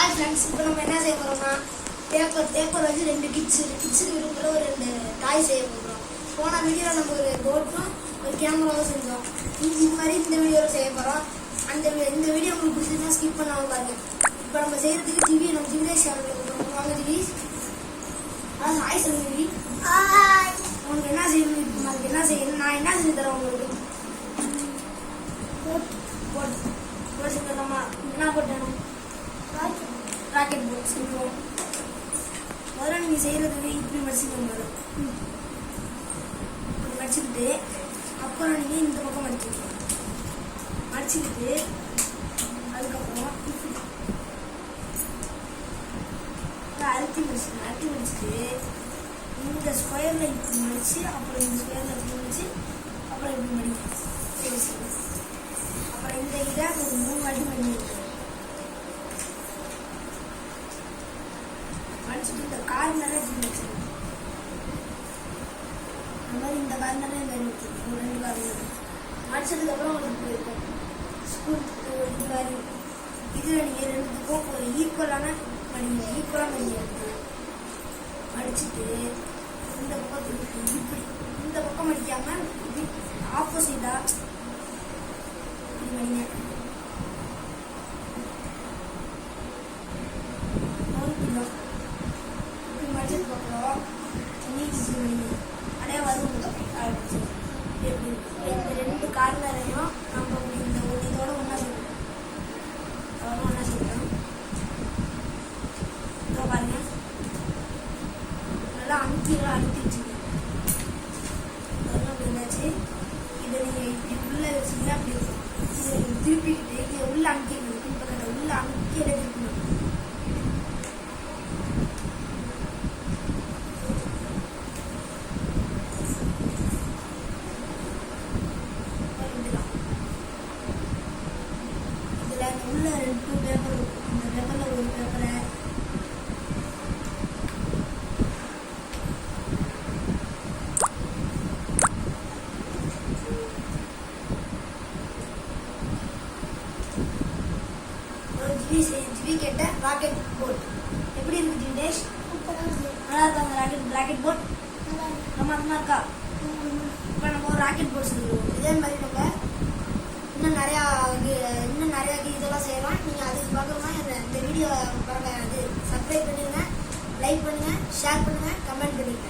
Hi friends, இப்போ நம்ம என்ன செய்ய போகிறோம்னா பேப்பர் வச்சு ரெண்டு கிட்ஸுக்கு இருக்கிற ஒரு ரெண்டு டாய் செய்ய போகிறோம். போன வீடியோவில் நம்ம ஒரு போட்டும் ஒரு கேமராவும் செஞ்சோம். இது மாதிரி இந்த வீடியோவில் செய்ய போகிறோம். இந்த வீடியோ உங்களுக்கு பிடிச்சிருந்தா ஸ்கிப் பண்ணாமல் பாருங்க. இப்போ நம்ம செய்யறதுக்கு நம்ம திவ்யேஷ் சேனலில் கொடுக்குறோம். வாங்க திவ்யேஷ், அதான் ஹாய் சொல்லுங்க. திவி, உங்களுக்கு என்ன செய்யணும், அதுக்கு என்ன செய்யணும், நான் என்ன செஞ்சு தரேன் உங்களுக்கு. போட் செஞ்சிடலாமா? என்ன போட்டணும்? ராக்கெட் போட் செய்வோம். முதல்ல நீங்கள் செய்யறதுக்கு இப்படி மடிச்சுக்கோங்க. இப்படி மடிச்சுக்கிட்டு அப்புறம் நீங்கள் இந்த பக்கம் மடிச்சுக்கிட்டு அதுக்கப்புறம் அழுத்தி மடிச்சுட்டு இந்த ஸ்கொயர்ல இப்படி மடிச்சு அப்புறம் இந்த ஸ்கொயர்ல இப்படி மடிச்சு அப்புறம் இப்படி மடிக்க அப்புறம் இந்த இதை ஒரு 3 வாட்டி மடிக்க மடிச்சுட்டு இந்த கார்னரை இப்படி வச்சுக்கணும். அந்த மாதிரி இந்த கார்னரை இந்த மாதிரி வச்சுக்கணும். ஒரு 2 கார்னர் மடிச்சதுக்கு அப்புறம் ஒரு இப்படி இருக்கும். ஸ்கூல் இது மாதிரி இதில் நீங்கள் ரெண்டுத்துக்கும் ஒரு ஈக்குவலான மடிச்சுட்டு இந்த பக்கத்துக்கு இப்படி இந்த பக்கம் மடிக்காம இப்படி ஆப்போசிட்டா இப்படி மடிங்க. மடிச்சதுக்கப்புறம் நீச்சு மடிங்க. அடையா வரும் இந்த 2 கார்னரையும் நம்ம இந்த இதோட ஒன்றா செய்யணும். அதோட ஒன்றா செய்யணும். இதோ பாருங்க, நல்லா அமுத்தி வச்சுக்கணும். அதெல்லாம் இருந்தாச்சு. இதை நீங்கள் இப்படி உள்ள வச்சிங்கன்னா அப்படி இருக்கும். இதை திருப்பிக்கிட்டு இதை உள்ள அமுக்கிக்கணும். பின்பக்கத்தை உள்ள அமுக்கி எடுத்துக்கணும். உள்ள 2 பேப்பர் இருக்கும். இந்த பேப்பர்ல ஒரு பேப்பரை ஜிவி கேட்ட ராக்கெட் போட் எப்படி இருக்கு ஜிவேஷ்? நல்லா இருக்கா அந்த ராக்கெட் போட்? நம்ம அம்மா இருக்கா? இப்போ நம்ம ஒரு ராக்கெட் போட் சொல்லுவோம். இதே மாதிரி நம்ம இன்னும் நிறையா இதெல்லாம் செய்யலாம். நீங்கள் அதுக்கு பார்க்கணும்னா இந்த வீடியோ பாருங்க. அது சப்ஸ்கிரைப் பண்ணுங்க, லைக் பண்ணுங்க, ஷேர் பண்ணுங்க, கமெண்ட் பண்ணுங்க.